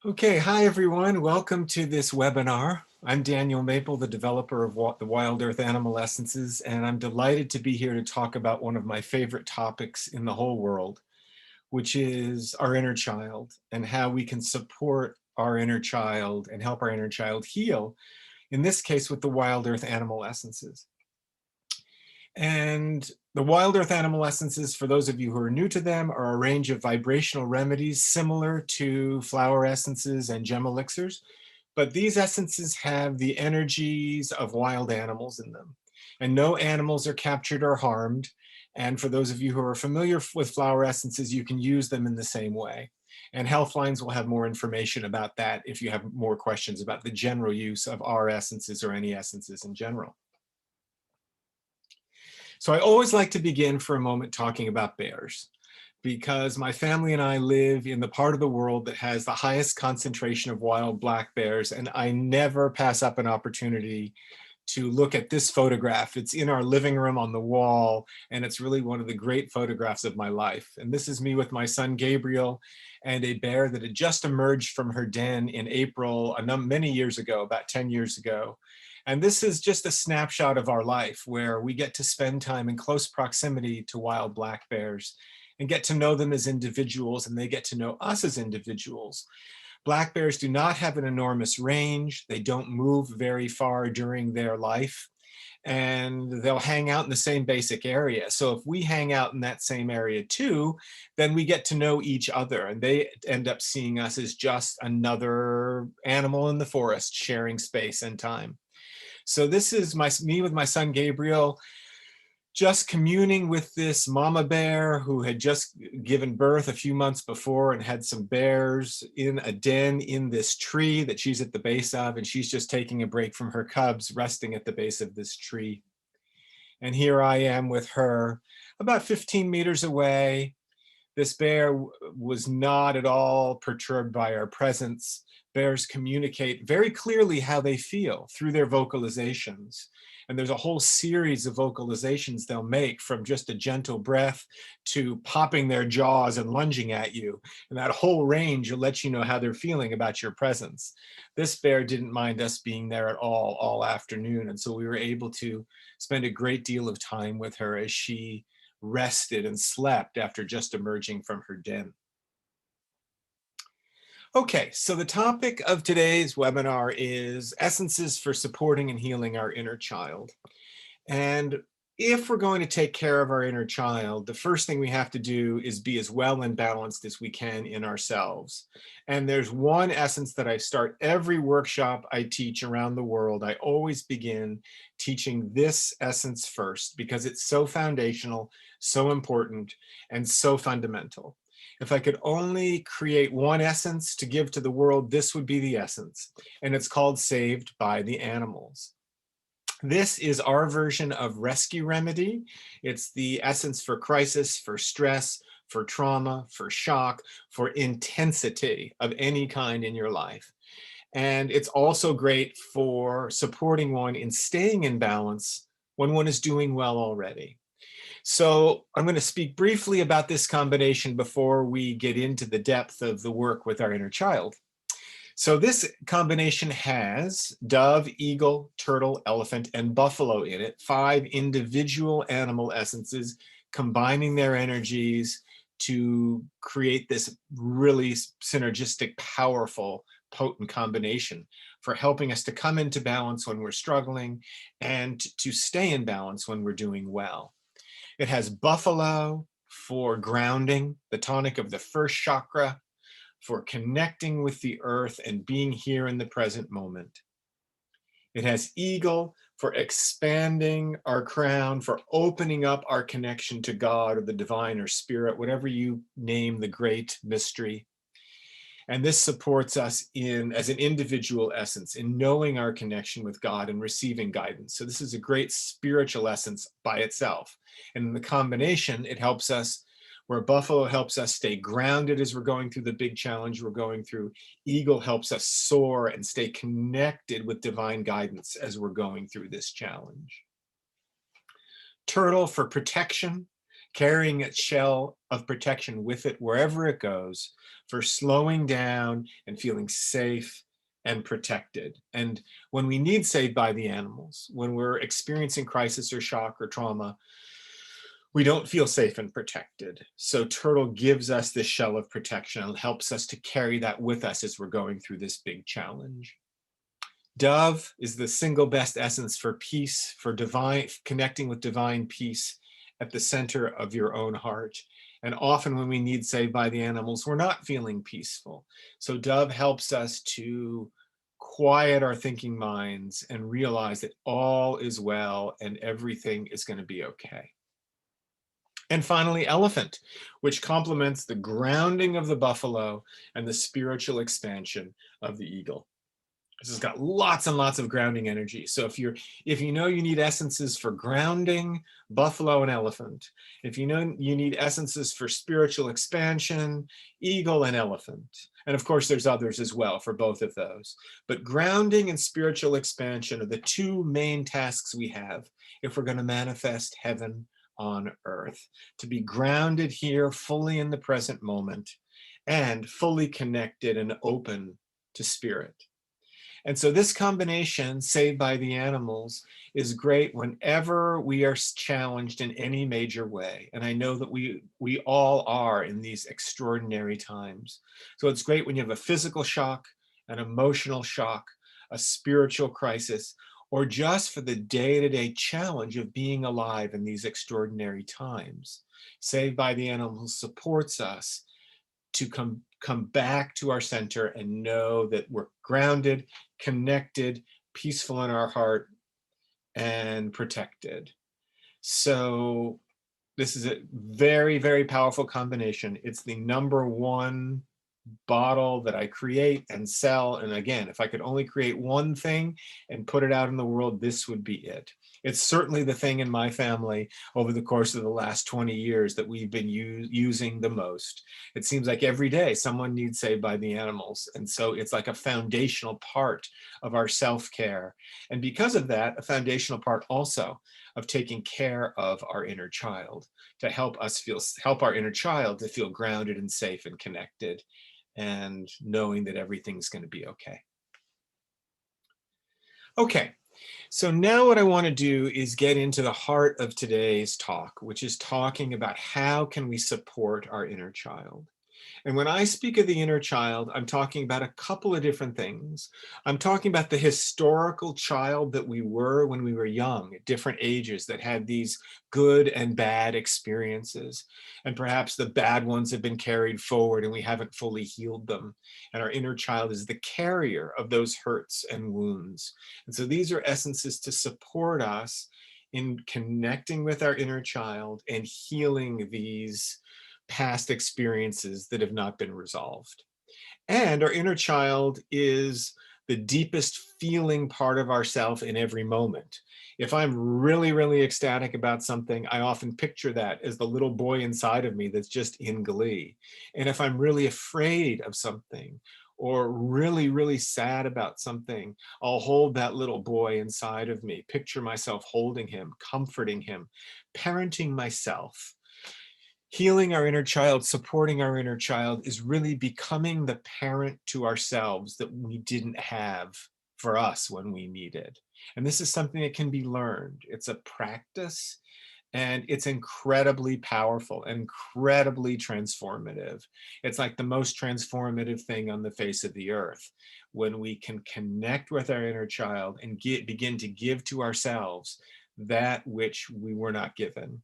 Okay, hi everyone. Welcome to this webinar. I'm Daniel Mapel, the developer of the Wild Earth Animal Essences, and I'm delighted to be here to talk about one of my favorite topics in the whole world, which is our inner child and how we can support our inner child and help our inner child heal, in this case with the Wild Earth Animal Essences. And the Wild Earth Animal Essences, for those of you who are new to them, are a range of vibrational remedies similar to flower essences and gem elixirs. But these essences have the energies of wild animals in them. And no animals are captured or harmed. And for those of you who are familiar with flower essences, you can use them in the same way. And Healthlines will have more information about that if you have more questions about the general use of our essences or any essences in general. So I always like to begin for a moment talking about bears, because my family and I live in the part of the world that has the highest concentration of wild black bears, and I never pass up an opportunity to look at this photograph. It's in our living room on the wall, and it's really one of the great photographs of my life. And this is me with my son Gabriel and a bear that had just emerged from her den in April many years ago, about 10 years ago. And this is just a snapshot of our life where we get to spend time in close proximity to wild black bears and get to know them as individuals, and they get to know us as individuals. Black bears do not have an enormous range. They don't move very far during their life, and they'll hang out in the same basic area. So if we hang out in that same area too, then we get to know each other, and they end up seeing us as just another animal in the forest sharing space and time. So this is me with my son Gabriel, just communing with this mama bear who had just given birth a few months before and had some bears in a den in this tree that she's at the base of, and she's just taking a break from her cubs, resting at the base of this tree. And here I am with her about 15 meters away. This bear was not at all perturbed by our presence. Bears communicate very clearly how they feel through their vocalizations. And there's a whole series of vocalizations they'll make, from just a gentle breath to popping their jaws and lunging at you. And that whole range will let you know how they're feeling about your presence. This bear didn't mind us being there at all afternoon. And so we were able to spend a great deal of time with her as she rested and slept after just emerging from her den. Okay, so the topic of today's webinar is essences for supporting and healing our inner child. And if we're going to take care of our inner child, the first thing we have to do is be as well and balanced as we can in ourselves. And there's one essence that I start every workshop I teach around the world. I always begin teaching this essence first because it's so foundational, so important, and so fundamental. If I could only create one essence to give to the world, this would be the essence. And it's called Saved by the Animals. This is our version of rescue remedy. It's the essence for crisis, for stress, for trauma, for shock, for intensity of any kind in your life. And it's also great for supporting one in staying in balance when one is doing well already. So I'm going to speak briefly about this combination before we get into the depth of the work with our inner child. So this combination has dove, eagle, turtle, elephant, and buffalo in it, 5 individual animal essences combining their energies to create this really synergistic, powerful, potent combination for helping us to come into balance when we're struggling and to stay in balance when we're doing well. It has buffalo for grounding, the tonic of the first chakra, for connecting with the earth and being here in the present moment. It has eagle for expanding our crown, for opening up our connection to God or the divine or spirit, whatever you name the great mystery. And this supports us as an individual essence in knowing our connection with God and receiving guidance. So this is a great spiritual essence by itself. And in the combination, it helps us, where buffalo helps us stay grounded as we're going through the big challenge we're going through, eagle helps us soar and stay connected with divine guidance as we're going through this challenge. Turtle for protection, carrying its shell of protection with it wherever it goes, for slowing down and feeling safe and protected. And when we need saved by the animals, when we're experiencing crisis or shock or trauma, we don't feel safe and protected. So turtle gives us this shell of protection and helps us to carry that with us as we're going through this big challenge. Dove is the single best essence for peace, for divine, connecting with divine peace at the center of your own heart. And often when we need saved by the animals, we're not feeling peaceful. So Dove helps us to quiet our thinking minds and realize that all is well and everything is going to be okay. And finally, elephant, which complements the grounding of the buffalo and the spiritual expansion of the eagle. This has got lots and lots of grounding energy. So if you know you need essences for grounding, buffalo and elephant. If you know you need essences for spiritual expansion, eagle and elephant. And of course, there's others as well for both of those. But grounding and spiritual expansion are the two main tasks we have if we're going to manifest heaven on earth. To be grounded here, fully in the present moment, and fully connected and open to spirit. And so this combination, saved by the animals, is great whenever we are challenged in any major way. And I know that we all are in these extraordinary times. So it's great when you have a physical shock, an emotional shock, a spiritual crisis, or just for the day-to-day challenge of being alive in these extraordinary times. Saved by the Animals supports us to come back to our center and know that we're grounded, connected, peaceful in our heart, and protected. So this is a very, very powerful combination. It's the #1 bottle that I create and sell. And again, if I could only create one thing and put it out in the world, this would be it. It's certainly the thing in my family over the course of the last 20 years that we've been using the most. It seems like every day someone needs saved by the animals. And so it's like a foundational part of our self-care. And because of that, a foundational part also of taking care of our inner child, to help our inner child to feel grounded and safe and connected, and knowing that everything's going to be okay. Okay, so now what I want to do is get into the heart of today's talk, which is talking about how can we support our inner child. And when I speak of the inner child, I'm talking about a couple of different things. I'm talking about the historical child that we were when we were young at different ages, that had these good and bad experiences. And perhaps the bad ones have been carried forward and we haven't fully healed them. And our inner child is the carrier of those hurts and wounds. And so these are essences to support us in connecting with our inner child and healing these past experiences that have not been resolved. And our inner child is the deepest feeling part of ourself in every moment. If I'm really, really ecstatic about something, I often picture that as the little boy inside of me that's just in glee. And if I'm really afraid of something or really, really sad about something, I'll hold that little boy inside of me, picture myself holding him, comforting him, parenting myself. Healing our inner child, supporting our inner child is really becoming the parent to ourselves that we didn't have for us when we needed. And this is something that can be learned. It's a practice and it's incredibly powerful, incredibly transformative. It's like the most transformative thing on the face of the earth when we can connect with our inner child and begin to give to ourselves that which we were not given.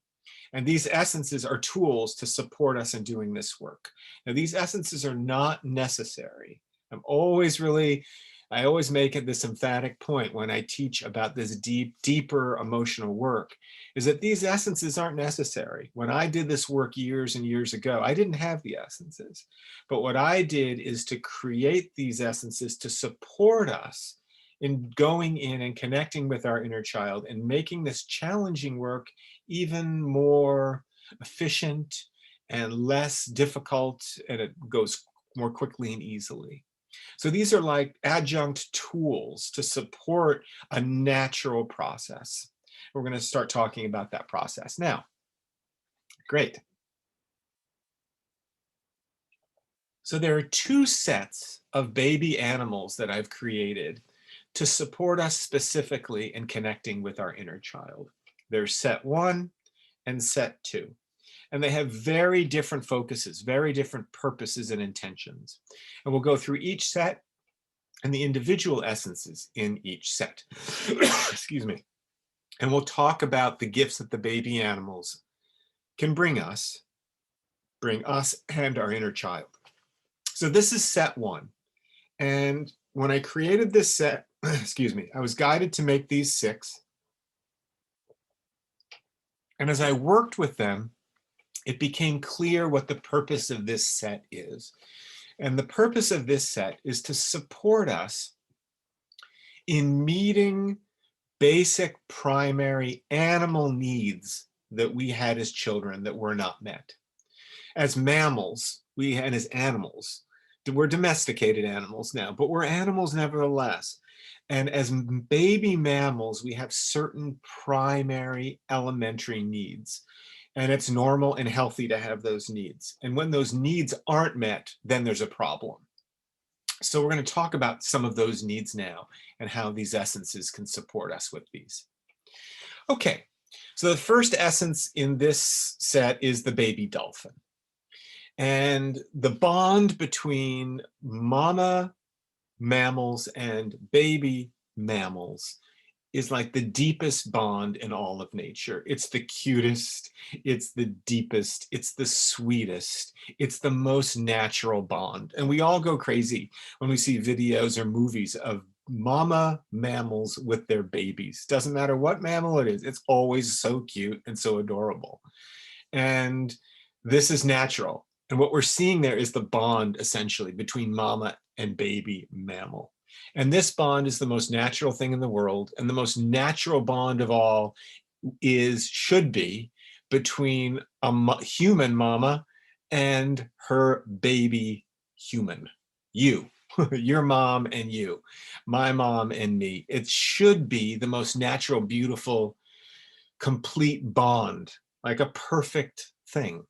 And these essences are tools to support us in doing this work. Now, these essences are not necessary. I always make it this emphatic point when I teach about this deeper emotional work, is that these essences aren't necessary. When I did this work years and years ago, I didn't have the essences. But what I did is to create these essences to support us in going in and connecting with our inner child and making this challenging work even more efficient and less difficult, and it goes more quickly and easily. So these are like adjunct tools to support a natural process. We're going to start talking about that process now. Great. So there are two sets of baby animals that I've created to support us specifically in connecting with our inner child. There's set one and set two. And they have very different focuses, very different purposes and intentions. And we'll go through each set and the individual essences in each set. Excuse me. And we'll talk about the gifts that the baby animals can bring us and our inner child. So this is set one. And when I created this set, excuse me, I was guided to make these 6. And as I worked with them, it became clear what the purpose of this set is. And the purpose of this set is to support us in meeting basic primary animal needs that we had as children that were not met. As mammals, and as animals, we're domesticated animals now, but we're animals nevertheless. And as baby mammals, we have certain primary elementary needs. And it's normal and healthy to have those needs. And when those needs aren't met, then there's a problem. So we're going to talk about some of those needs now and how these essences can support us with these. Okay, so the first essence in this set is the baby dolphin. And the bond between mama mammals and baby mammals is like the deepest bond in all of nature. It's the cutest, it's the deepest, it's the sweetest, it's the most natural bond. And we all go crazy when we see videos or movies of mama mammals with their babies. Doesn't matter what mammal it is, it's always so cute and so adorable. And this is natural. And what we're seeing there is the bond essentially between mama and baby mammal. And this bond is the most natural thing in the world. And the most natural bond of all should be between a human mama and her baby human. You, your mom and you, my mom and me. It should be the most natural, beautiful, complete bond, like a perfect thing.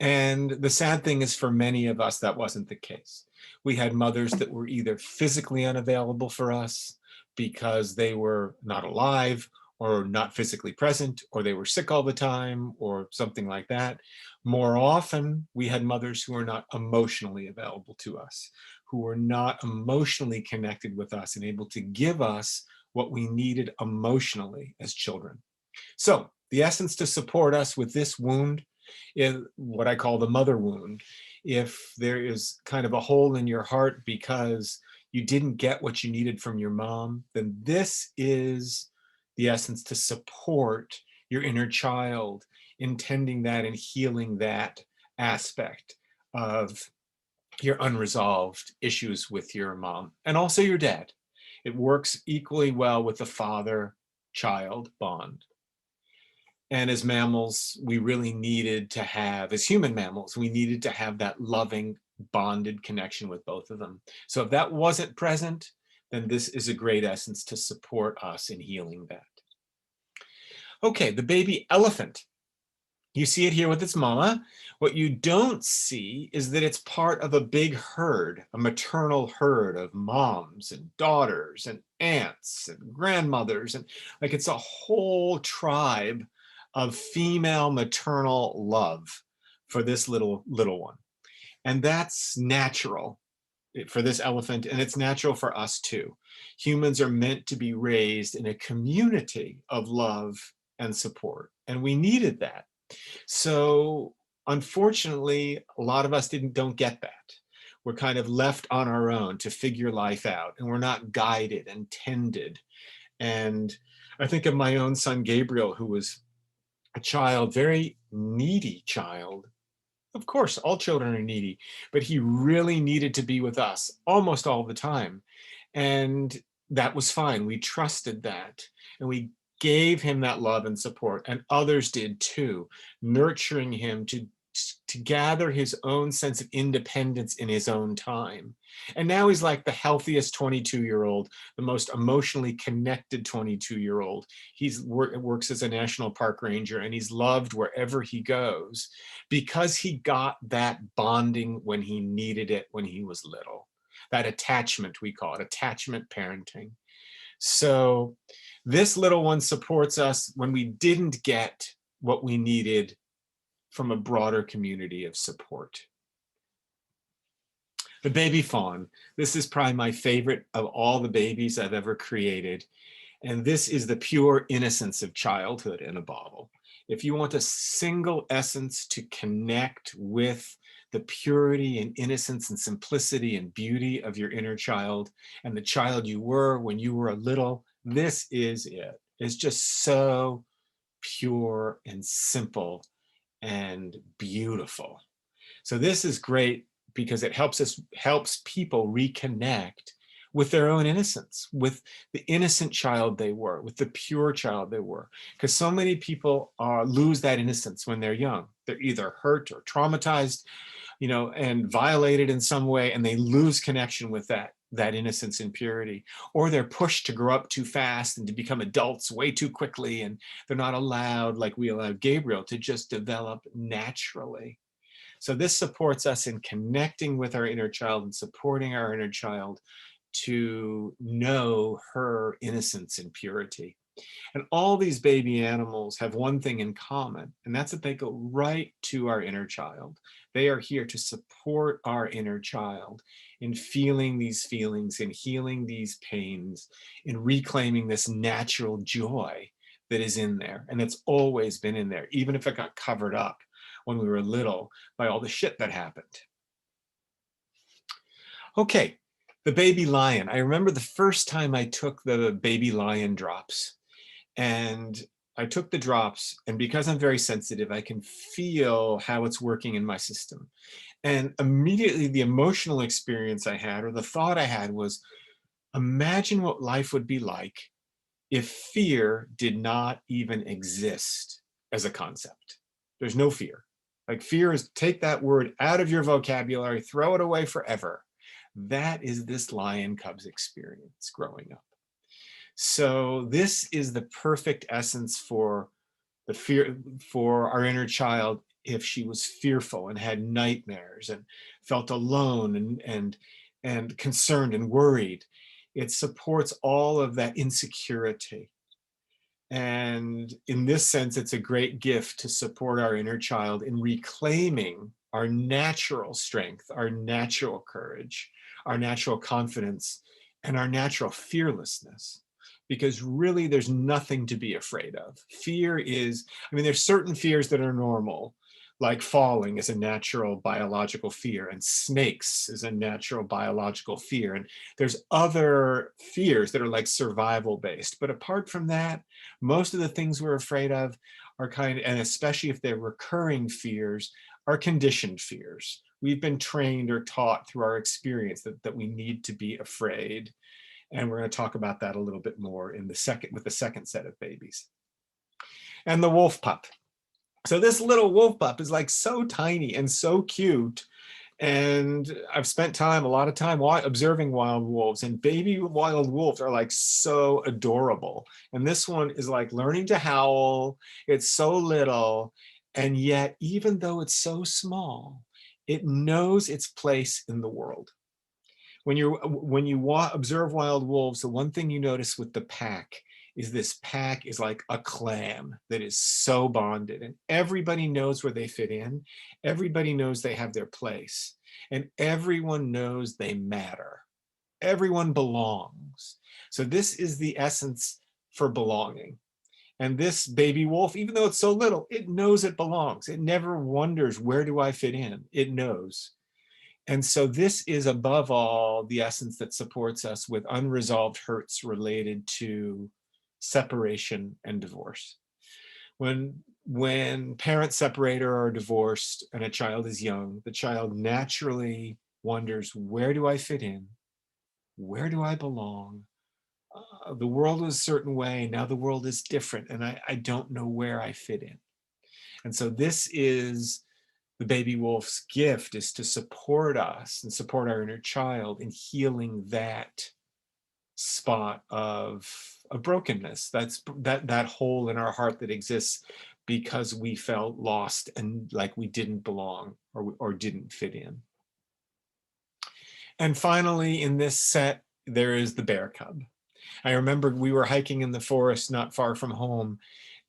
And the sad thing is, for many of us, that wasn't the case. We had mothers that were either physically unavailable for us because they were not alive or not physically present, or they were sick all the time or something like that. More often, we had mothers who were not emotionally available to us, who were not emotionally connected with us and able to give us what we needed emotionally as children. So the essence to support us with this wound is what I call the mother wound. If there is kind of a hole in your heart because you didn't get what you needed from your mom, then this is the essence to support your inner child, intending that and healing that aspect of your unresolved issues with your mom and also your dad. It works equally well with the father-child bond. And as mammals, we really needed to have, as human mammals, we needed to have that loving, bonded connection with both of them. So if that wasn't present, then this is a great essence to support us in healing that. Okay, the baby elephant. You see it here with its mama. What you don't see is that it's part of a big herd, a maternal herd of moms and daughters and aunts and grandmothers. And like it's a whole tribe of female maternal love for this little one. And that's natural for this elephant, and it's natural for us too. Humans are meant to be raised in a community of love and support, and we needed that. So unfortunately, a lot of us don't get that. We're kind of left on our own to figure life out, and we're not guided and tended. And I think of my own son, Gabriel, who was a child, very needy child. Of course, all children are needy, but he really needed to be with us almost all the time. And that was fine. We trusted that. And we gave him that love and support, and others did too, nurturing him to to gather his own sense of independence in his own time. And now he's like the healthiest 22-year-old, the most emotionally connected 22-year-old. He's works as a national park ranger, and he's loved wherever he goes because he got that bonding when he needed it when he was little. That attachment, we call it attachment parenting. So this little one supports us when we didn't get what we needed from a broader community of support. The baby fawn. This is probably my favorite of all the babies I've ever created. And this is the pure innocence of childhood in a bottle. If you want a single essence to connect with the purity and innocence and simplicity and beauty of your inner child and the child you were when you were a little, this is it. It's just so pure and simple and beautiful. So this is great because it helps people reconnect with their own innocence, with the innocent child they were, with the pure child they were. Because so many people lose that innocence when they're young. They're either hurt or traumatized, and violated in some way, and they lose connection with that innocence and purity, or they're pushed to grow up too fast and to become adults way too quickly, and they're not allowed, like we allowed Gabriel, to just develop naturally. So this supports us in connecting with our inner child and supporting our inner child to know her innocence and purity. And all these baby animals have one thing in common, and that's that they go right to our inner child. They are here to support our inner child in feeling these feelings, in healing these pains, in reclaiming this natural joy that is in there. And it's always been in there, even if it got covered up when we were little by all the shit that happened. Okay, the baby lion. I remember the first time I took the baby lion drops. And I took the drops, and because I'm very sensitive, I can feel how it's working in my system. And immediately the emotional experience I had, or the thought I had, was imagine what life would be like if fear did not even exist as a concept. There's no fear. Like, fear is, take that word out of your vocabulary, throw it away forever. That is this lion cub's experience growing up. So this is the perfect essence for the fear, for our inner child if she was fearful and had nightmares and felt alone and concerned and worried. It supports all of that insecurity. And in this sense, it's a great gift to support our inner child in reclaiming our natural strength, our natural courage, our natural confidence, and our natural fearlessness. Because really, there's nothing to be afraid of. Fear is, there's certain fears that are normal, like falling is a natural biological fear, and snakes is a natural biological fear. And there's other fears that are like survival based. But apart from that, most of the things we're afraid of are and especially if they're recurring fears, are conditioned fears. We've been trained or taught through our experience that we need to be afraid. And we're going to talk about that a little bit more with the second set of babies. And the wolf pup. So this little wolf pup is like so tiny and so cute. And I've spent a lot of time observing wild wolves, and baby wild wolves are like so adorable. And this one is like learning to howl. It's so little. And yet, even though it's so small, it knows its place in the world. When you observe wild wolves, the one thing you notice with the pack is this pack is like a clan that is so bonded, and everybody knows where they fit in. Everybody knows they have their place, and everyone knows they matter. Everyone belongs. So this is the essence for belonging. And this baby wolf, even though it's so little, it knows it belongs. It never wonders, where do I fit in? It knows. And so this is above all the essence that supports us with unresolved hurts related to separation and divorce. When parents separate or are divorced and a child is young, the child naturally wonders, where do I fit in? Where do I belong? The world was a certain way, now the world is different, and I don't know where I fit in. And so this is the baby wolf's gift is to support us and support our inner child in healing that spot of brokenness. That's that hole in our heart that exists because we felt lost and like we didn't belong or didn't fit in. And finally, in this set, there is the bear cub. I remember we were hiking in the forest not far from home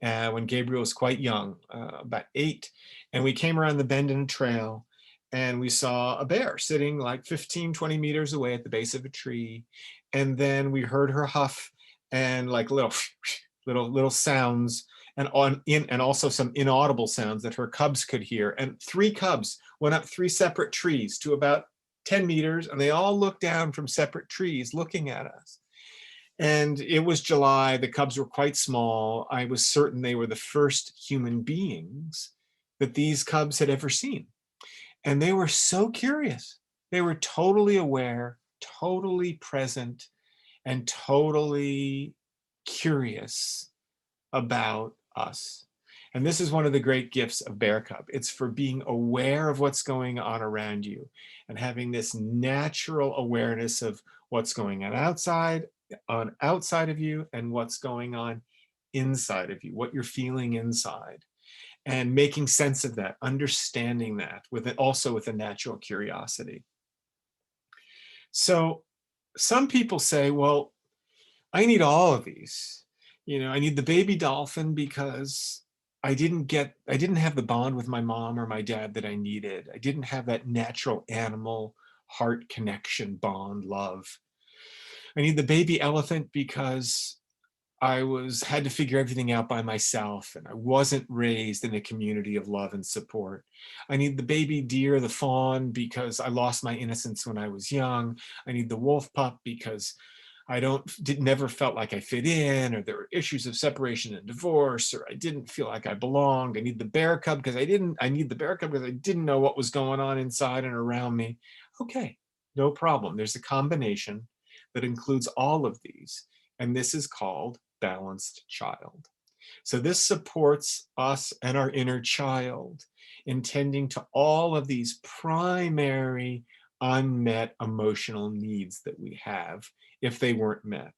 when Gabriel was quite young, about 8, and we came around the bend in a trail and we saw a bear sitting like 15, 20 meters away at the base of a tree. And then we heard her huff and like little sounds and also some inaudible sounds that her cubs could hear. And 3 cubs went up 3 separate trees to about 10 meters, and they all looked down from separate trees looking at us. And it was July, the cubs were quite small. I was certain they were the first human beings that these cubs had ever seen. And they were so curious. They were totally aware, totally present, and totally curious about us. And this is one of the great gifts of Bear Cub. It's for being aware of what's going on around you and having this natural awareness of what's going on outside of you and what's going on inside of you, what you're feeling inside, and making sense of that, understanding that also with a natural curiosity. So some people say, well, I need all of these. I need the baby dolphin because I didn't have the bond with my mom or my dad that I needed. I didn't have that natural animal heart connection, bond, love. I need the baby elephant because I had to figure everything out by myself and I wasn't raised in a community of love and support. I need the baby deer, the fawn, because I lost my innocence when I was young. I need the wolf pup because never felt like I fit in, or there were issues of separation and divorce, or I didn't feel like I belonged. I need the bear cub because I didn't know what was going on inside and around me. Okay, no problem. There's a combination that includes all of these, and this is called balanced child. So this supports us and our inner child in tending to all of these primary unmet emotional needs that we have if they weren't met.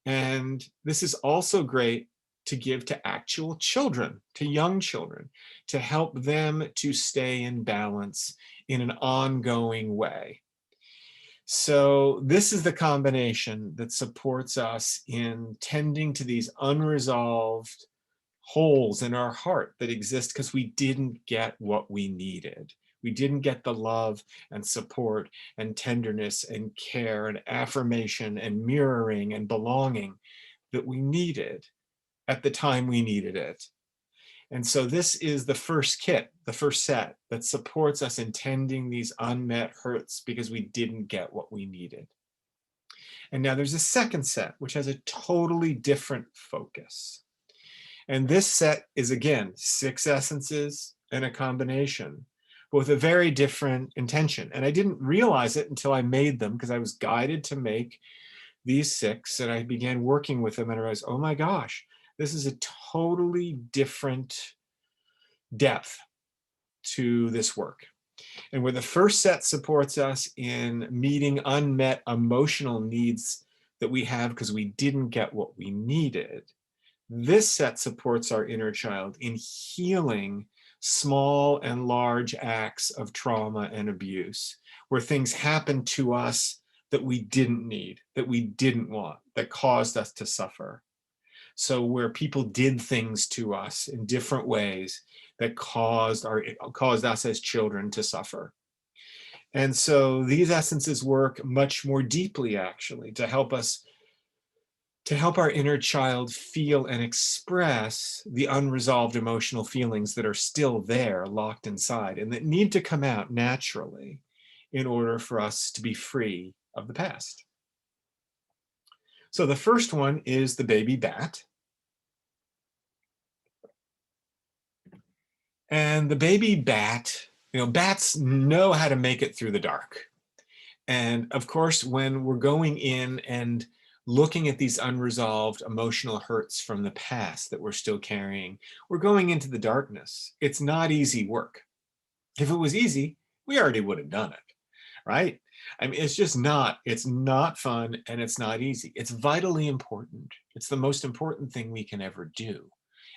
And this is also great to give to actual children, to young children, to help them to stay in balance in an ongoing way. So this is the combination that supports us in tending to these unresolved holes in our heart that exist because we didn't get what we needed. We didn't get the love and support and tenderness and care and affirmation and mirroring and belonging that we needed at the time we needed it. And so this is the first kit, the first set that supports us in tending these unmet hurts because we didn't get what we needed. And now there's a second set, which has a totally different focus. And this set is, again, 6 essences and a combination, but with a very different intention. And I didn't realize it until I made them, because I was guided to make these 6, and I began working with them and I realized, oh my gosh, this is a totally different depth to this work. And where the first set supports us in meeting unmet emotional needs that we have because we didn't get what we needed, this set supports our inner child in healing small and large acts of trauma and abuse, where things happen to us that we didn't need, that we didn't want, that caused us to suffer. So where people did things to us in different ways that caused us as children to suffer. And so these essences work much more deeply, actually, to help our inner child feel and express the unresolved emotional feelings that are still there, locked inside, and that need to come out naturally in order for us to be free of the past. So the first one is the baby bat. And the baby bat, bats know how to make it through the dark. And of course, when we're going in and looking at these unresolved emotional hurts from the past that we're still carrying, we're going into the darkness. It's not easy work. If it was easy, we already would have done it, right? I mean, it's not fun and it's not easy. It's vitally important. It's the most important thing we can ever do.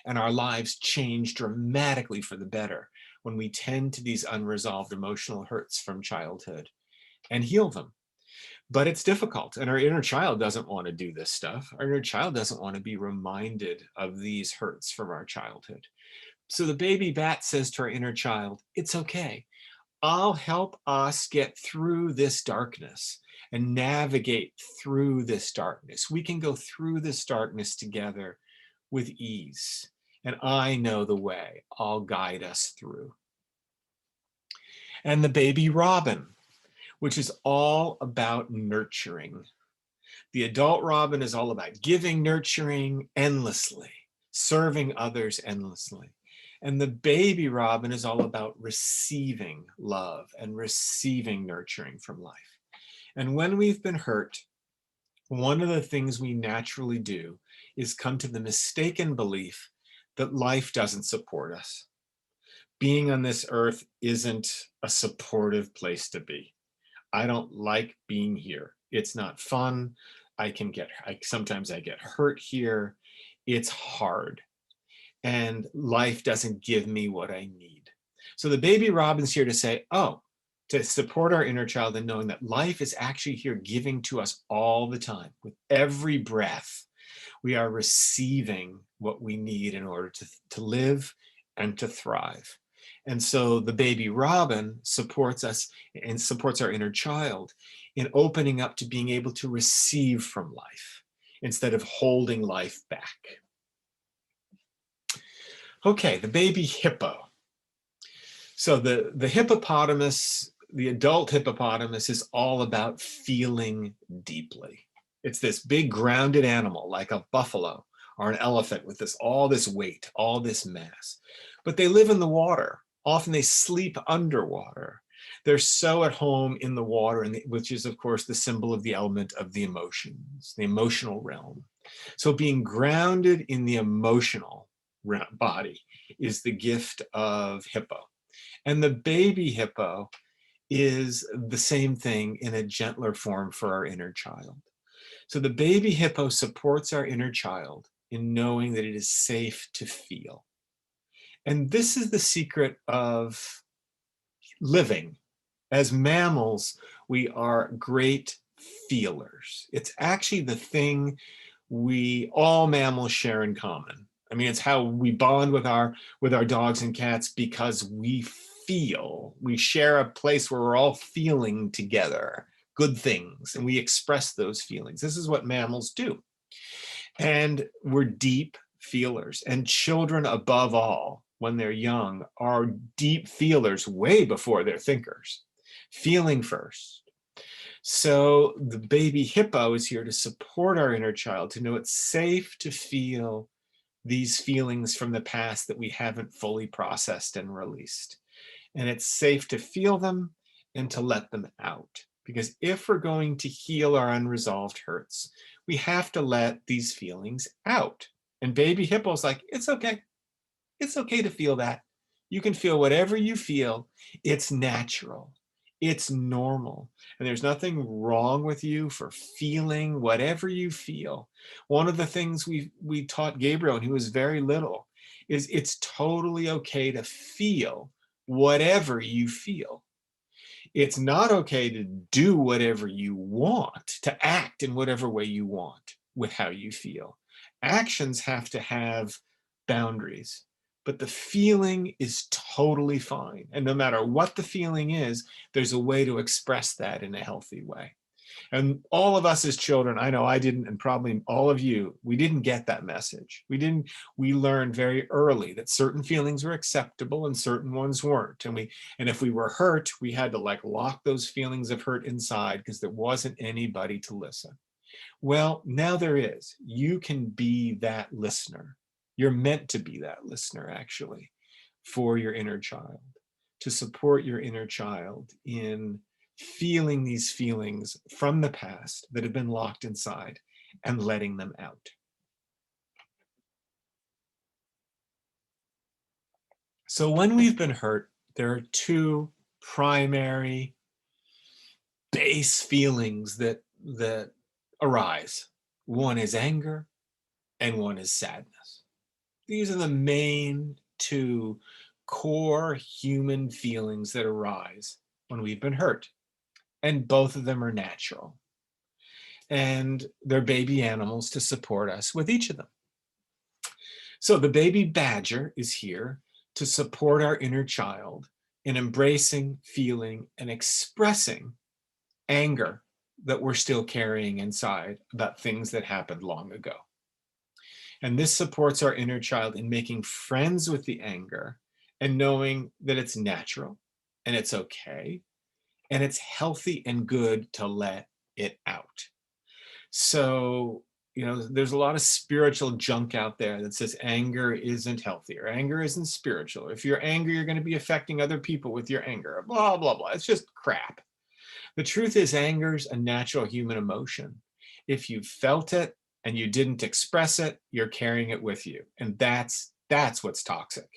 And our lives change dramatically for the better when we tend to these unresolved emotional hurts from childhood and heal them. But it's difficult, and our inner child doesn't want to do this stuff. Our inner child doesn't want to be reminded of these hurts from our childhood. So the baby bat says to our inner child, it's okay. I'll help us get through this darkness and navigate through this darkness. We can go through this darkness together with ease. And I know the way. I'll guide us through. And the baby robin, which is all about nurturing. The adult robin is all about giving, nurturing endlessly, serving others endlessly. And the baby robin is all about receiving love and receiving nurturing from life. And when we've been hurt, one of the things we naturally do is come to the mistaken belief that life doesn't support us. Being on this earth isn't a supportive place to be. I don't like being here. It's not fun. Sometimes I get hurt here. It's hard. And life doesn't give me what I need. So the baby robin's here to say, oh, to support our inner child and knowing that life is actually here giving to us all the time. With every breath, we are receiving what we need in order to live and to thrive. And so the baby robin supports us and supports our inner child in opening up to being able to receive from life instead of holding life back. Okay, the baby hippo. So the hippopotamus, the adult hippopotamus, is all about feeling deeply. It's this big grounded animal like a buffalo or an elephant with all this weight, all this mass. But they live in the water. Often they sleep underwater. They're so at home in the water, which is, of course, the symbol of the element of the emotions, the emotional realm. So being grounded in the emotional body is the gift of hippo. And the baby hippo is the same thing in a gentler form for our inner child. So the baby hippo supports our inner child in knowing that it is safe to feel. And this is the secret of living. As mammals, we are great feelers. It's actually the thing all mammals share in common. I mean, it's how we bond with our dogs and cats, because we feel. We share a place where we're all feeling together good things, and we express those feelings. This is what mammals do. And we're deep feelers. And children, above all, when they're young, are deep feelers way before they're thinkers. Feeling first. So the baby hippo is here to support our inner child, to know it's safe to feel these feelings from the past that we haven't fully processed and released. And it's safe to feel them and to let them out. Because if we're going to heal our unresolved hurts, we have to let these feelings out. And baby hippo's like, it's okay. It's okay to feel that. You can feel whatever you feel. It's natural. It's normal. And there's nothing wrong with you for feeling whatever you feel. One of the things we taught Gabriel when he was very little is it's totally okay to feel whatever you feel. It's not okay to do whatever you want, to act in whatever way you want with how you feel. Actions have to have boundaries. But the feeling is totally fine. And no matter what the feeling is, there's a way to express that in a healthy way. And all of us as children, I know I didn't, and probably all of you, we didn't get that message. We learned very early that certain feelings were acceptable and certain ones weren't. And if we were hurt, we had to lock those feelings of hurt inside because there wasn't anybody to listen. Well, now there is. You can be that listener. You're meant to be that listener, actually, for your inner child, to support your inner child in feeling these feelings from the past that have been locked inside and letting them out. So when we've been hurt, there are two primary base feelings that arise. One is anger and one is sadness. These are the main two core human feelings that arise when we've been hurt. And both of them are natural. And they're baby animals to support us with each of them. So the baby badger is here to support our inner child in embracing, feeling, and expressing anger that we're still carrying inside about things that happened long ago. And this supports our inner child in making friends with the anger and knowing that it's natural and it's okay and it's healthy and good to let it out. So, there's a lot of spiritual junk out there that says anger isn't healthy or anger isn't spiritual. If you're angry, you're going to be affecting other people with your anger, blah, blah, blah. It's just crap. The truth is, anger's a natural human emotion. If you felt it and you didn't express it, you're carrying it with you. And that's what's toxic.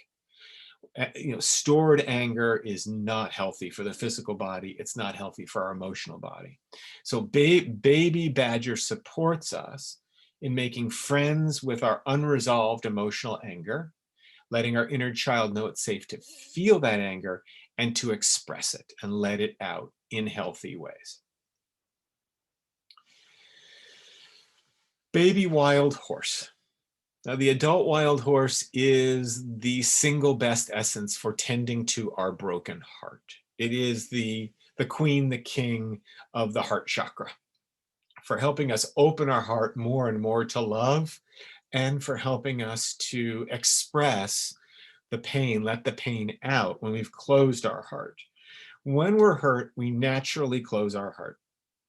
Stored anger is not healthy for the physical body. It's not healthy for our emotional body. So baby badger supports us in making friends with our unresolved emotional anger, letting our inner child know it's safe to feel that anger and to express it and let it out in healthy ways. Baby wild horse. Now, the adult wild horse is the single best essence for tending to our broken heart. It is the queen, the king of the heart chakra, for helping us open our heart more and more to love, and for helping us to express the pain, let the pain out when we've closed our heart. When we're hurt, we naturally close our heart.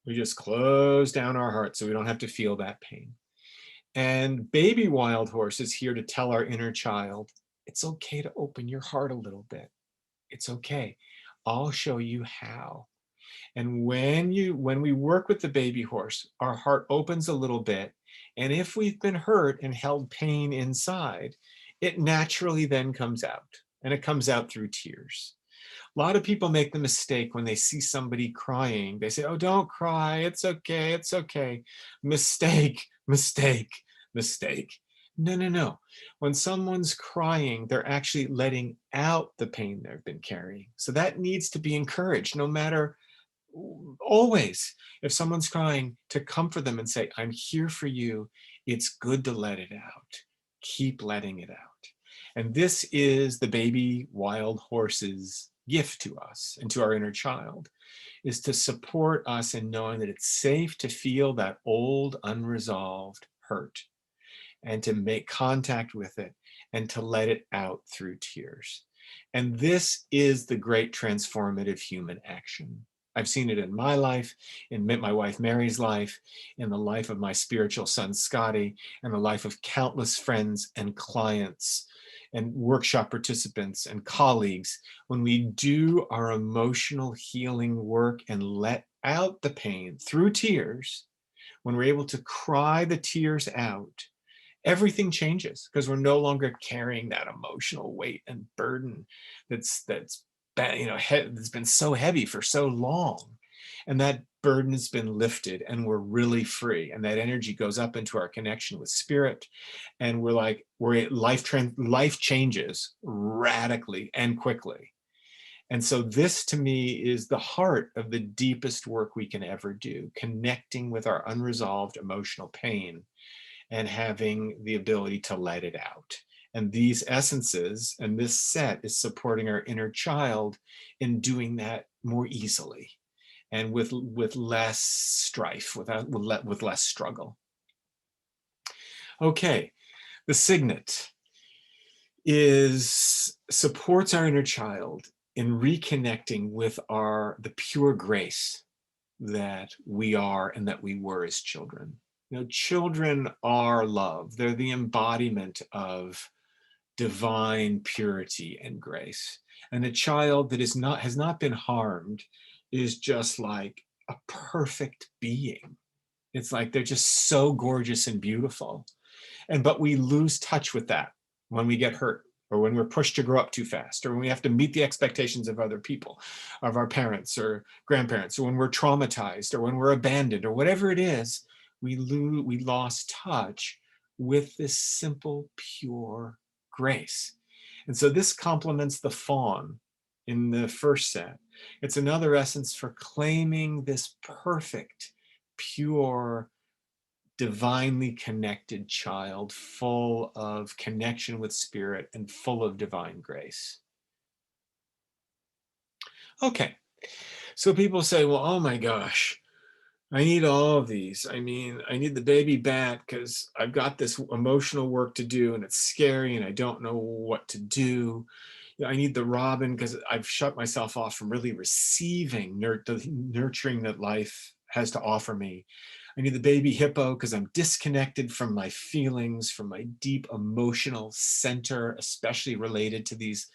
We just close down our heart so we don't have to feel that pain. And baby wild horse is here to tell our inner child, it's okay to open your heart a little bit. It's okay. I'll show you how. And when we work with the baby horse, our heart opens a little bit. And if we've been hurt and held pain inside, it naturally then comes out. And it comes out through tears. A lot of people make the mistake when they see somebody crying. They say, oh, don't cry. It's okay. It's okay. Mistake, mistake, mistake. No, no, no. When someone's crying, they're actually letting out the pain they've been carrying. So that needs to be encouraged, no matter, always. If someone's crying, to comfort them and say, I'm here for you. It's good to let it out. Keep letting it out. And this is the baby wild horse's gift to us and to our inner child, is to support us in knowing that it's safe to feel that old unresolved hurt and to make contact with it and to let it out through tears. And this is the great transformative human action. I've seen it in my life, in my wife Mary's life, in the life of my spiritual son Scotty, and the life of countless friends and clients and workshop participants and colleagues. When we do our emotional healing work and let out the pain through tears, when we're able to cry the tears out, everything changes, because we're no longer carrying that emotional weight and burden that's been so heavy for so long. And that burden has been lifted and we're really free. And that energy goes up into our connection with spirit. And life changes radically and quickly. And so this to me is the heart of the deepest work we can ever do, connecting with our unresolved emotional pain and having the ability to let it out. And these essences and this set is supporting our inner child in doing that more easily and with less strife, with less struggle. Okay, the signet supports our inner child in reconnecting with the pure grace that we are and that we were as children. Children are love. They're the embodiment of divine purity and grace. And a child that has not been harmed is just like a perfect being. It's like they're just so gorgeous and beautiful. But we lose touch with that when we get hurt or when we're pushed to grow up too fast, or when we have to meet the expectations of other people, of our parents or grandparents, or when we're traumatized, or when we're abandoned, or whatever it is, we lost touch with this simple, pure grace. And so this complements the fawn in the first set. It's another essence for claiming this perfect, pure, divinely connected child, full of connection with spirit and full of divine grace. Okay, so people say, well, oh my gosh, I need all of these. I mean, I need the baby bat because I've got this emotional work to do and it's scary and I don't know what to do. You know, I need the robin because I've shut myself off from really receiving the nurturing that life has to offer me. I need the baby hippo because I'm disconnected from my feelings, from my deep emotional center, especially related to these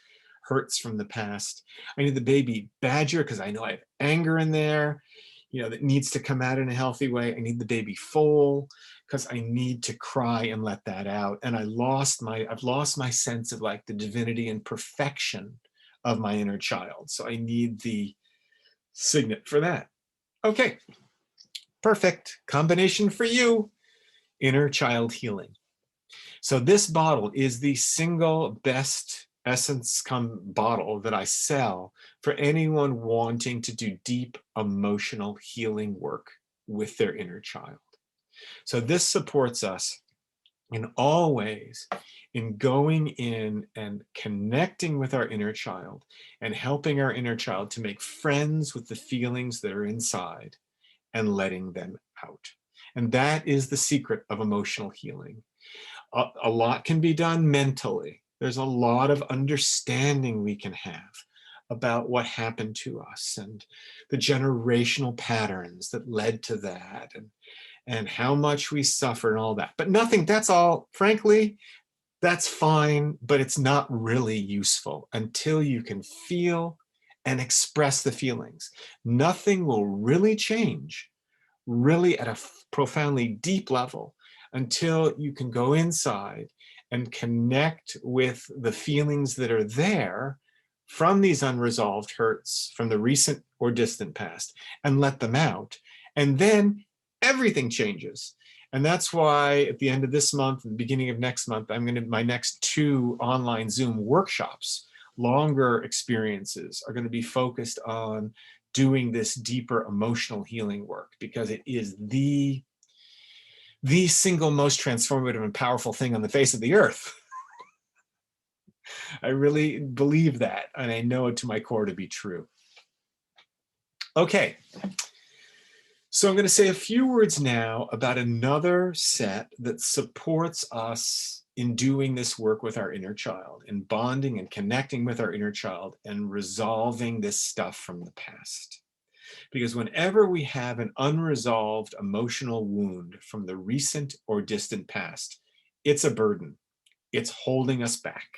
hurts from the past. I need the baby badger because I know I have anger in there, you know, that needs to come out in a healthy way. I need the baby foal because I need to cry and let that out. And I've lost my sense of like the divinity and perfection of my inner child. So I need the signet for that. Okay, perfect combination for you, inner child healing. So this bottle is the single best essence bottle that I sell for anyone wanting to do deep emotional healing work with their inner child. So this supports us in all ways in going in and connecting with our inner child and helping our inner child to make friends with the feelings that are inside and letting them out. And that is the secret of emotional healing. A lot can be done mentally. There's a lot of understanding we can have about what happened to us and the generational patterns that led to that and how much we suffer and all that. But nothing, that's all, frankly, that's fine, but it's not really useful until you can feel and express the feelings. Nothing will really change, really at a profoundly deep level, until you can go inside and connect with the feelings that are there from these unresolved hurts from the recent or distant past and let them out. And then everything changes. And that's why at the end of this month, and the beginning of next month, my next 2 online Zoom workshops, longer experiences, are going to be focused on doing this deeper emotional healing work, because it is the single most transformative and powerful thing on the face of the earth. I really believe that, and I know it to my core to be true. Okay, so I'm going to say a few words now about another set that supports us in doing this work with our inner child, in bonding and connecting with our inner child and resolving this stuff from the past. Because whenever we have an unresolved emotional wound from the recent or distant past, it's a burden. It's holding us back.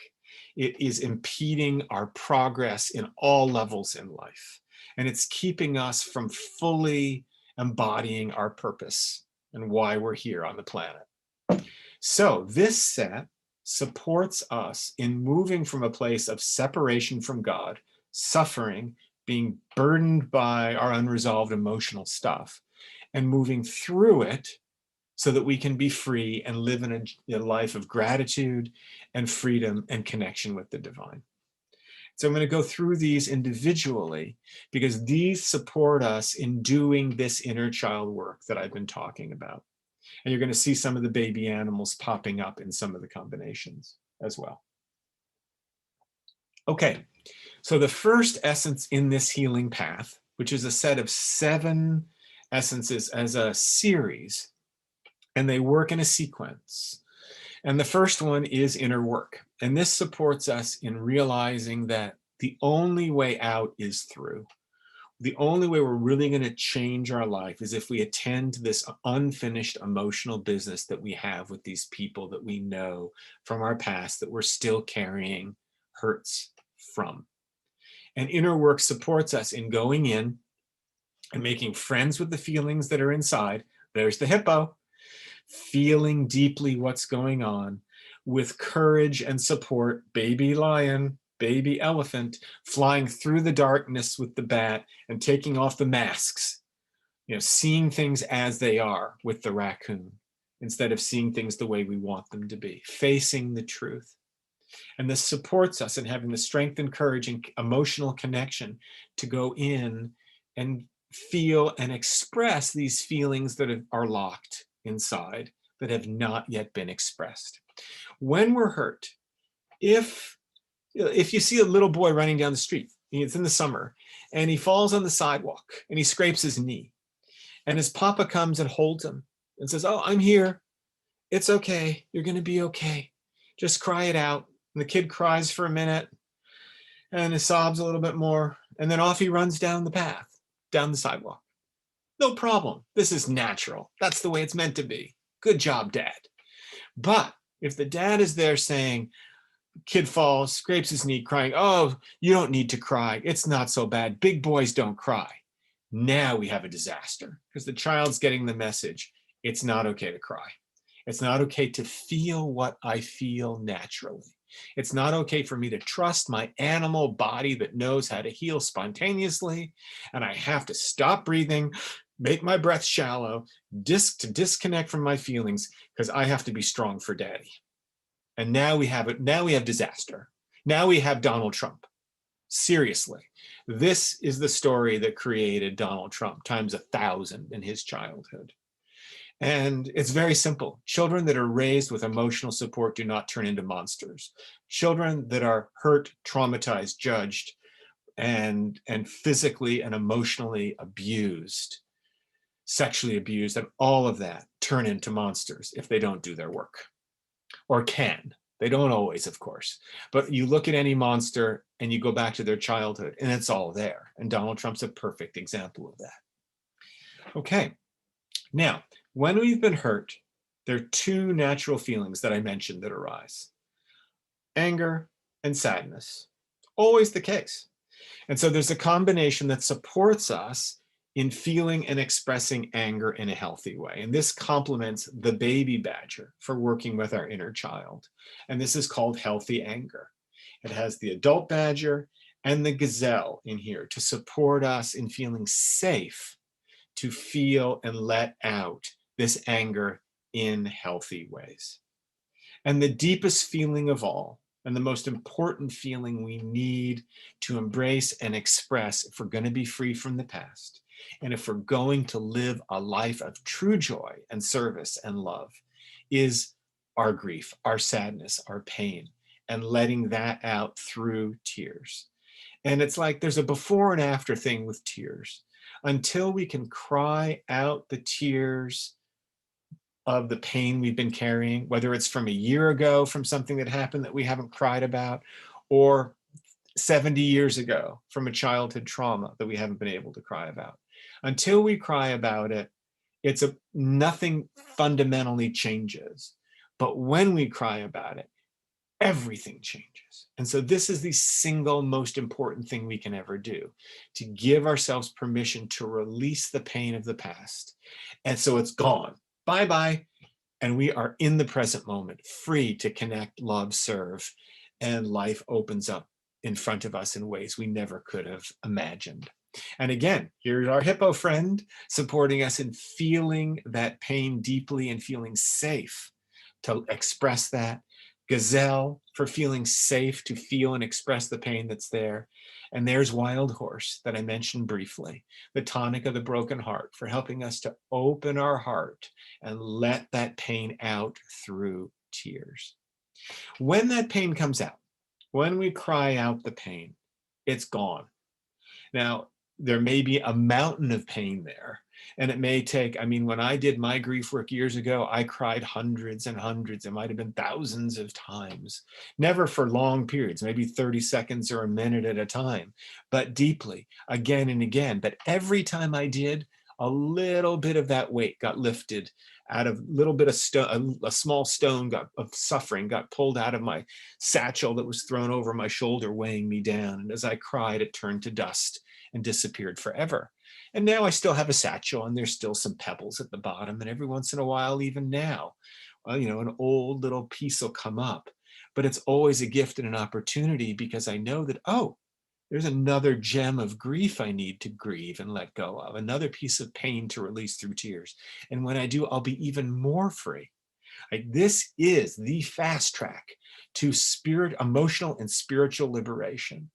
It is impeding our progress in all levels in life. And it's keeping us from fully embodying our purpose and why we're here on the planet. So this set supports us in moving from a place of separation from God, suffering, being burdened by our unresolved emotional stuff, and moving through it so that we can be free and live in a life of gratitude and freedom and connection with the divine. So I'm going to go through these individually because these support us in doing this inner child work that I've been talking about. And you're going to see some of the baby animals popping up in some of the combinations as well. Okay, so the first essence in this healing path, which is a set of 7 essences as a series, and they work in a sequence. And the first one is inner work. And this supports us in realizing that the only way out is through. The only way we're really going to change our life is if we attend to this unfinished emotional business that we have with these people that we know from our past that we're still carrying hurts from. And inner work supports us in going in and making friends with the feelings that are inside. There's the hippo, feeling deeply what's going on, with courage and support, baby lion, baby elephant, flying through the darkness with the bat and taking off the masks, seeing things as they are with the raccoon, instead of seeing things the way we want them to be, facing the truth. And this supports us in having the strength and courage and emotional connection to go in and feel and express these feelings that are locked inside, that have not yet been expressed. When we're hurt, if you see a little boy running down the street, it's in the summer, and he falls on the sidewalk and he scrapes his knee, and his papa comes and holds him and says, "Oh, I'm here. It's okay. You're going to be okay. Just cry it out." And the kid cries for a minute and he sobs a little bit more, and then off he runs down the path, down the sidewalk. No problem. This is natural. That's the way it's meant to be. Good job, Dad. But if the dad is there saying, kid falls, scrapes his knee, crying, "Oh, you don't need to cry. It's not so bad. Big boys don't cry." Now we have a disaster, because the child's getting the message. It's not okay to cry. It's not okay to feel what I feel naturally. It's not okay for me to trust my animal body that knows how to heal spontaneously. And I have to stop breathing, make my breath shallow, disconnect from my feelings, because I have to be strong for Daddy. And now we have it. Now we have disaster. Now we have Donald Trump. Seriously, this is the story that created Donald Trump times 1,000 in his childhood. And it's very simple. Children that are raised with emotional support do not turn into monsters. Children that are hurt, traumatized, judged, and physically and emotionally abused, sexually abused, and all of that turn into monsters if they don't do their work, or can. They don't always, of course. But you look at any monster and you go back to their childhood and it's all there. And Donald Trump's a perfect example of that. Okay. Now, when we've been hurt, there are two natural feelings that I mentioned that arise: anger and sadness. Always the case. And so there's a combination that supports us in feeling and expressing anger in a healthy way. And this complements the baby badger for working with our inner child. And this is called healthy anger. It has the adult badger and the gazelle in here to support us in feeling safe to feel and let out this anger in healthy ways. And the deepest feeling of all, and the most important feeling we need to embrace and express if we're going to be free from the past, and if we're going to live a life of true joy and service and love, is our grief, our sadness, our pain, and letting that out through tears. And it's like there's a before and after thing with tears. Until we can cry out the tears of the pain we've been carrying, whether it's from a year ago, from something that happened that we haven't cried about, or 70 years ago from a childhood trauma that we haven't been able to cry about. Until we cry about it, nothing fundamentally changes. But when we cry about it, everything changes. And so this is the single most important thing we can ever do, to give ourselves permission to release the pain of the past. And so it's gone. Bye-bye. And we are in the present moment, free to connect, love, serve, and life opens up in front of us in ways we never could have imagined. And again, here's our hippo friend supporting us in feeling that pain deeply and feeling safe to express that. Gazelle for feeling safe to feel and express the pain that's there. And there's Wild Horse that I mentioned briefly, the tonic of the broken heart, for helping us to open our heart and let that pain out through tears. When that pain comes out, when we cry out the pain, it's gone. Now, there may be a mountain of pain there. And it may take, when I did my grief work years ago, I cried hundreds and hundreds, it might have been thousands of times, never for long periods, maybe 30 seconds or a minute at a time, but deeply, again and again. But every time I did, a little bit of that weight got lifted out of a little bit of stone, a small stone of suffering got pulled out of my satchel that was thrown over my shoulder, weighing me down. And as I cried, it turned to dust and disappeared forever. And now I still have a satchel and there's still some pebbles at the bottom. And every once in a while, even now, an old little piece will come up, but it's always a gift and an opportunity because I know that, oh, there's another gem of grief I need to grieve and let go of, another piece of pain to release through tears. And when I do, I'll be even more free. Like, this is the fast track to emotional and spiritual liberation.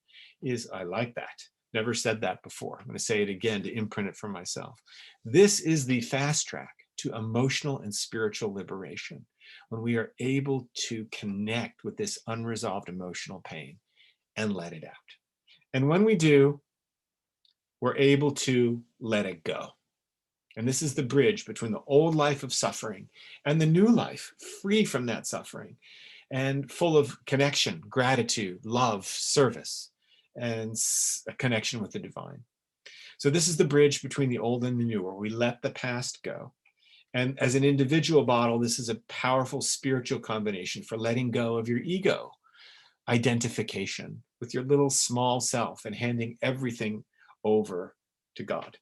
I like that. Never said that before. I'm going to say it again to imprint it for myself. This is the fast track to emotional and spiritual liberation, when we are able to connect with this unresolved emotional pain and let it out. And when we do, we're able to let it go. And this is the bridge between the old life of suffering and the new life, free from that suffering and full of connection, gratitude, love, service, and a connection with the divine. So this is the bridge between the old and the new, where we let the past go. And as an individual bottle, this is a powerful spiritual combination for letting go of your ego identification with your little small self and handing everything over to God.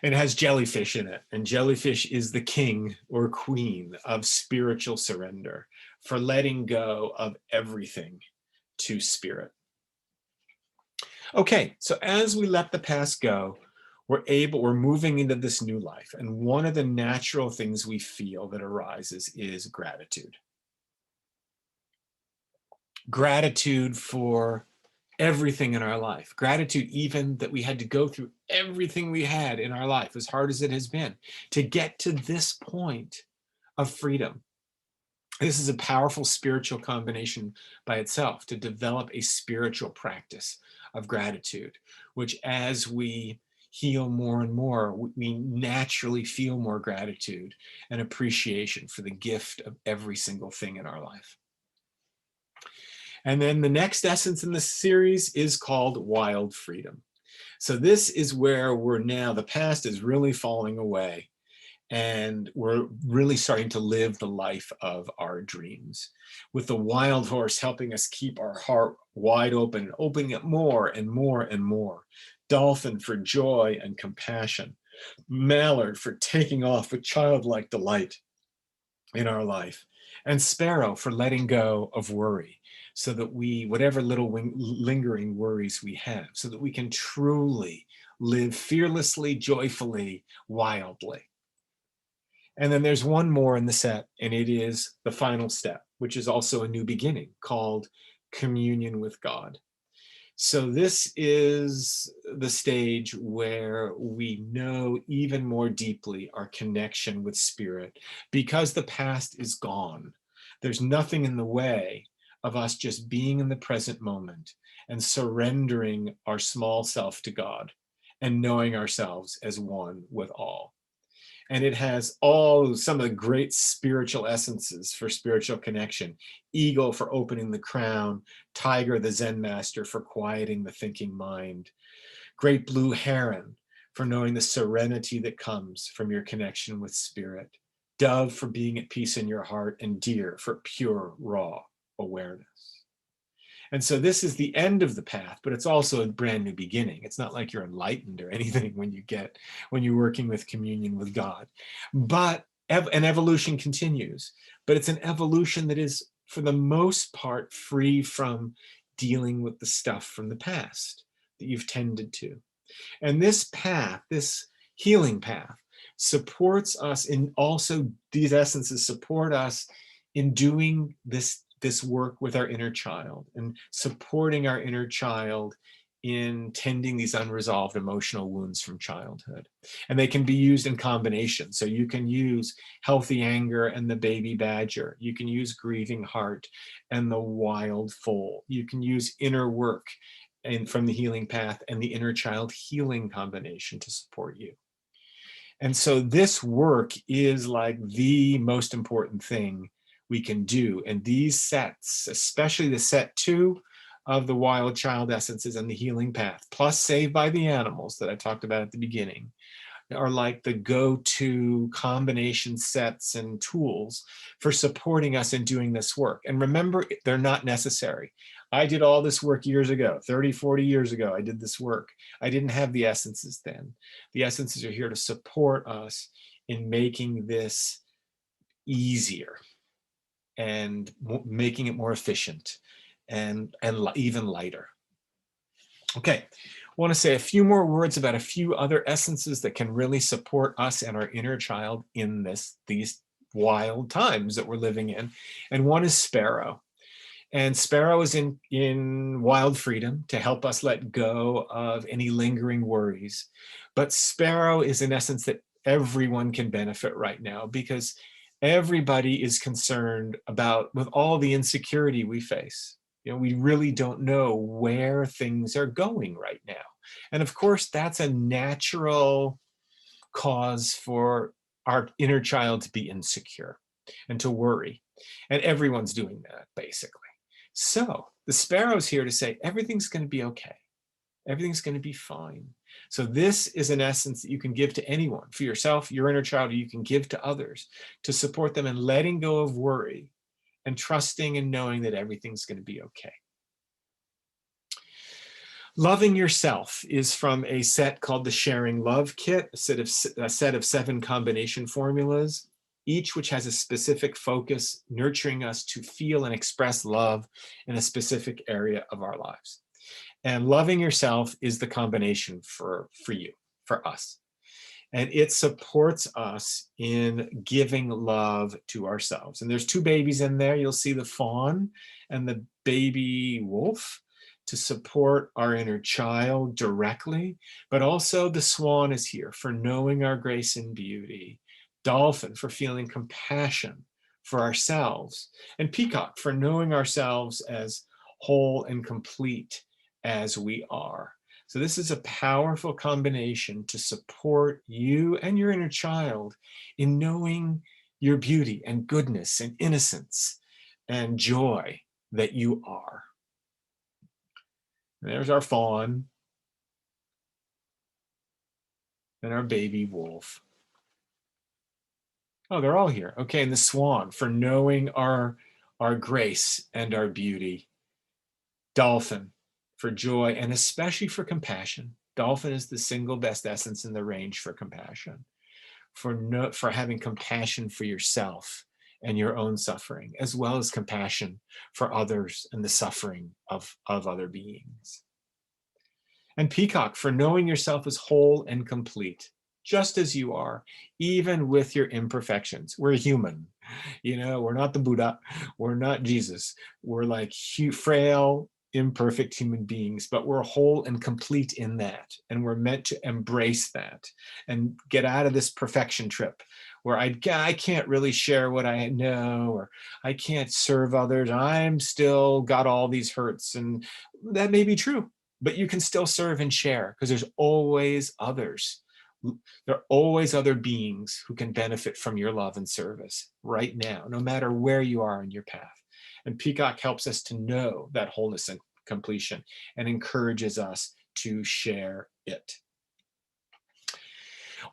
And it has jellyfish in it. And jellyfish is the king or queen of spiritual surrender, for letting go of everything to spirit. Okay, so as we let the past go, we're moving into this new life. And one of the natural things we feel that arises is gratitude. Gratitude for everything in our life. Gratitude even that we had to go through everything we had in our life, as hard as it has been, to get to this point of freedom. This is a powerful spiritual combination by itself, to develop a spiritual practice of gratitude, which as we heal more and more, we naturally feel more gratitude and appreciation for the gift of every single thing in our life. And then the next essence in this series is called wild freedom. So this is where the past is really falling away, and we're really starting to live the life of our dreams, with the wild horse helping us keep our heart wide open, opening it more and more and more. Dolphin for joy and compassion. Mallard for taking off with childlike delight in our life. And sparrow for letting go of worry, so that whatever little lingering worries we have, so that we can truly live fearlessly, joyfully, wildly. And then there's one more in the set, and it is the final step, which is also a new beginning, called communion with God. So this is the stage where we know even more deeply our connection with spirit, because the past is gone. There's nothing in the way of us just being in the present moment and surrendering our small self to God and knowing ourselves as one with all. And it has some of the great spiritual essences for spiritual connection. Eagle for opening the crown, tiger, the Zen master, for quieting the thinking mind, great blue heron for knowing the serenity that comes from your connection with spirit, dove for being at peace in your heart, and deer for pure, raw awareness. And so this is the end of the path, but it's also a brand new beginning. It's not like you're enlightened or anything when you're working with communion with God. But an evolution continues, but it's an evolution that is, for the most part, free from dealing with the stuff from the past that you've tended to. And this path, this healing path, supports us in also, these essences support us in doing this work with our inner child and supporting our inner child in tending these unresolved emotional wounds from childhood. And they can be used in combination. So you can use healthy anger and the baby badger. You can use grieving heart and the wild foal. You can use inner work and from the healing path and the inner child healing combination to support you. And so this work is like the most important thing we can do. And these sets, especially the set 2 of the wild child essences and the healing path, plus Saved by the Animals that I talked about at the beginning, are like the go-to combination sets and tools for supporting us in doing this work. And remember, they're not necessary. I did all this work years ago, 30, 40 years ago, I did this work. I didn't have the essences then. The essences are here to support us in making this easier and making it more efficient and even lighter. Okay, I want to say a few more words about a few other essences that can really support us and our inner child in these wild times that we're living in. And one is sparrow. And sparrow is in wild freedom to help us let go of any lingering worries. But sparrow is in essence that everyone can benefit right now, because everybody is concerned about, with all the insecurity we face. We really don't know where things are going right now. And of course, that's a natural cause for our inner child to be insecure and to worry. And everyone's doing that, basically. So the sparrow's here to say, everything's going to be okay. Everything's going to be fine. So this is an essence that you can give to anyone, for yourself, your inner child, or you can give to others to support them in letting go of worry and trusting and knowing that everything's going to be okay. Loving yourself is from a set called the Sharing Love Kit, a set of 7 combination formulas, each which has a specific focus, nurturing us to feel and express love in a specific area of our lives. And loving yourself is the combination for you, for us. And it supports us in giving love to ourselves. And there's 2 babies in there. You'll see the fawn and the baby wolf to support our inner child directly, but also the swan is here for knowing our grace and beauty, dolphin for feeling compassion for ourselves, and peacock for knowing ourselves as whole and complete as we are. So this is a powerful combination to support you and your inner child in knowing your beauty and goodness and innocence and joy that you are. And there's our fawn and our baby wolf. Oh, they're all here. Okay, and the swan for knowing our grace and our beauty. Dolphin for joy and especially for compassion. Dolphin is the single best essence in the range for compassion, for having compassion for yourself and your own suffering, as well as compassion for others and the suffering of other beings. And peacock for knowing yourself as whole and complete, just as you are, even with your imperfections. We're human, we're not the Buddha, we're not Jesus. We're like frail, imperfect human beings, but we're whole and complete in that. And we're meant to embrace that and get out of this perfection trip where I can't really share what I know, or I can't serve others. I'm still got all these hurts. And that may be true, but you can still serve and share, because there's always others. There are always other beings who can benefit from your love and service right now, no matter where you are in your path. And peacock helps us to know that wholeness and completion and encourages us to share it.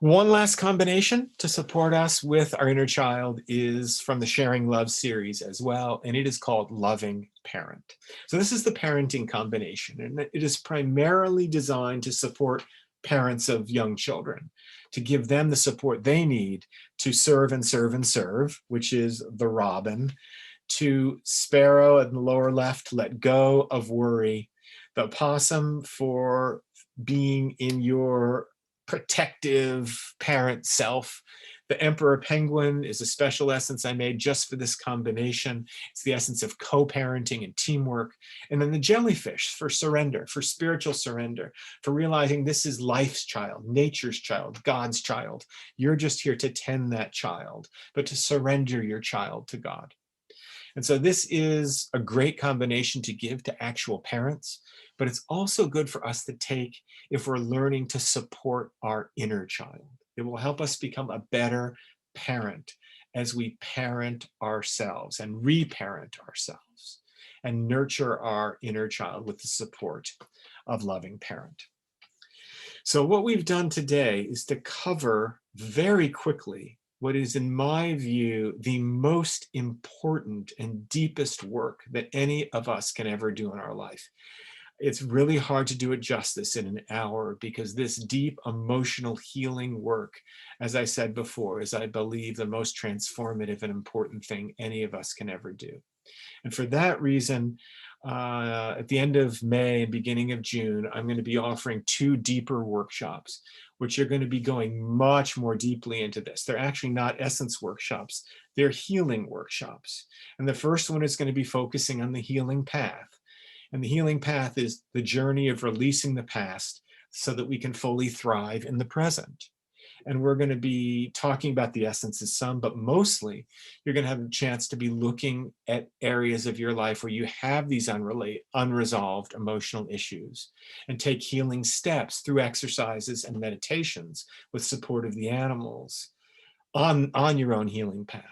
One last combination to support us with our inner child is from the Sharing Love series as well, and it is called Loving Parent. So this is the parenting combination, and it is primarily designed to support parents of young children, to give them the support they need to serve and serve and serve, which is the robin, to sparrow in the lower left, let go of worry, the opossum for being in your protective parent self. The emperor penguin is a special essence I made just for this combination. It's the essence of co-parenting and teamwork. And then the jellyfish for surrender, for spiritual surrender, for realizing this is life's child, nature's child, God's child. You're just here to tend that child, but to surrender your child to God. And so this is a great combination to give to actual parents, but it's also good for us to take if we're learning to support our inner child. It will help us become a better parent as we parent ourselves and reparent ourselves and nurture our inner child with the support of loving parent. So what we've done today is to cover very quickly what is, in my view, the most important and deepest work that any of us can ever do in our life. It's really hard to do it justice in an hour, because this deep emotional healing work, as I said before, is, I believe, the most transformative and important thing any of us can ever do. And for that reason, at the end of May and beginning of June, I'm going to be offering 2 deeper workshops, which are going to be going much more deeply into this. They're actually not essence workshops, they're healing workshops. And the first one is going to be focusing on the healing path. And the healing path is the journey of releasing the past so that we can fully thrive in the present. And we're going to be talking about the essences some, but mostly you're going to have a chance to be looking at areas of your life where you have these unresolved emotional issues, and take healing steps through exercises and meditations with support of the animals on your own healing path.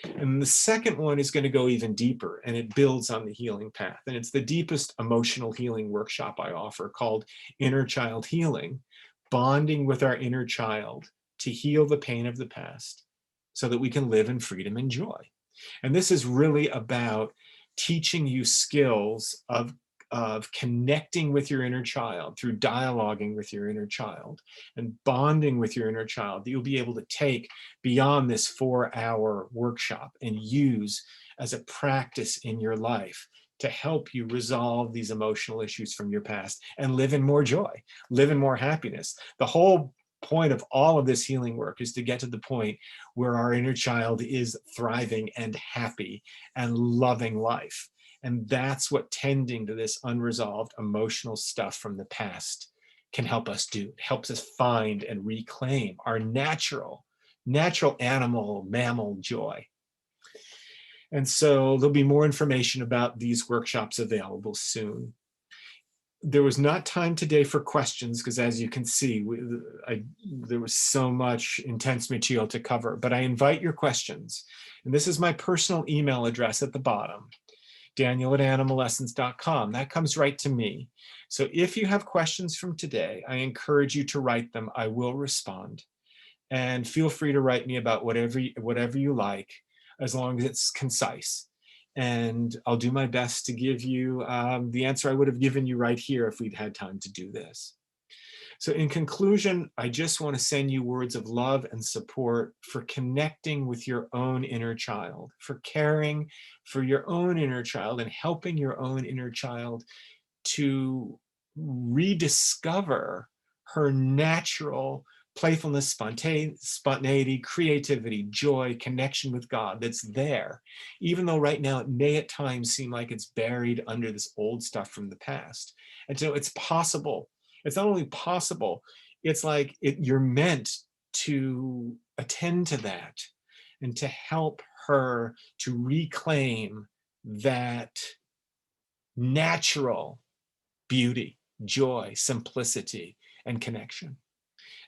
And the second one is going to go even deeper, and it builds on the healing path. And it's the deepest emotional healing workshop I offer, called Inner Child Healing, bonding with our inner child to heal the pain of the past so that we can live in freedom and joy. And this is really about teaching you skills of connecting with your inner child through dialoguing with your inner child and bonding with your inner child, that you'll be able to take beyond this 4-hour workshop and use as a practice in your life to help you resolve these emotional issues from your past and live in more joy, live in more happiness. The whole point of all of this healing work is to get to the point where our inner child is thriving and happy and loving life. And that's what tending to this unresolved emotional stuff from the past can help us do. It helps us find and reclaim our natural animal, mammal joy. And so there'll be more information about these workshops available soon. There was not time today for questions, because as you can see, there was so much intense material to cover, but I invite your questions. And this is my personal email address at the bottom, daniel@animalessence.com. That comes right to me. So if you have questions from today, I encourage you to write them. I will respond. And feel free to write me about whatever you like, as long as it's concise. And I'll do my best to give you the answer I would have given you right here if we'd had time to do this. So in conclusion, I just want to send you words of love and support for connecting with your own inner child, for caring for your own inner child and helping your own inner child to rediscover her natural playfulness, spontaneity, creativity, joy, connection with God that's there, even though right now it may at times seem like it's buried under this old stuff from the past. And so it's possible. It's not only possible, it's like you're meant to attend to that and to help her to reclaim that natural beauty, joy, simplicity, and connection.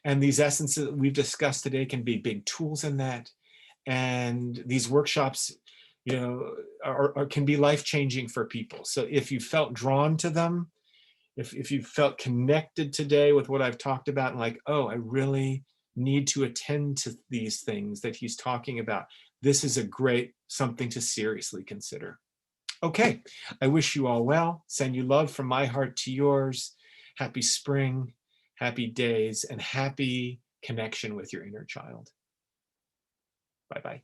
And these essences that we've discussed today can be big tools in that. And these workshops, can be life-changing for people. So if you felt drawn to them, if you felt connected today with what I've talked about, and like, oh, I really need to attend to these things that he's talking about, this is a great something to seriously consider. Okay, I wish you all well. Send you love from my heart to yours. Happy spring, happy days, and happy connection with your inner child. Bye-bye.